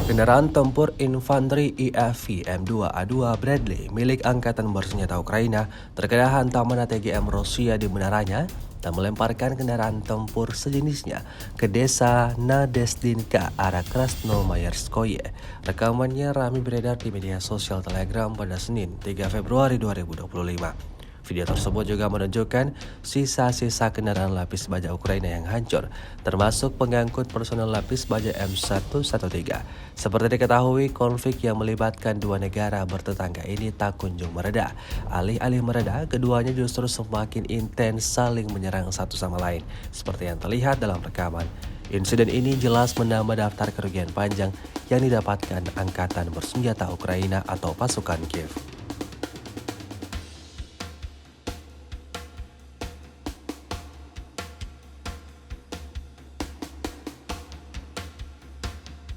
Kendaraan tempur infanteri IAV M2A2 Bradley milik Angkatan Bersenjata Ukraina terkena hantaman ATGM Rusia di menaranya dan melemparkan kendaraan tempur sejenisnya ke desa Nadesdinka arah Krasnomayarskoye. Rekamannya ramai beredar di media sosial Telegram pada Senin 3 Februari 2025. Video tersebut juga menunjukkan sisa-sisa kendaraan lapis baja Ukraina yang hancur, termasuk pengangkut personel lapis baja M113. Seperti diketahui, konflik yang melibatkan dua negara bertetangga ini tak kunjung mereda. Alih-alih mereda, keduanya justru semakin intens saling menyerang satu sama lain, seperti yang terlihat dalam rekaman. Insiden ini jelas menambah daftar kerugian panjang yang didapatkan Angkatan Bersenjata Ukraina atau pasukan Kiev.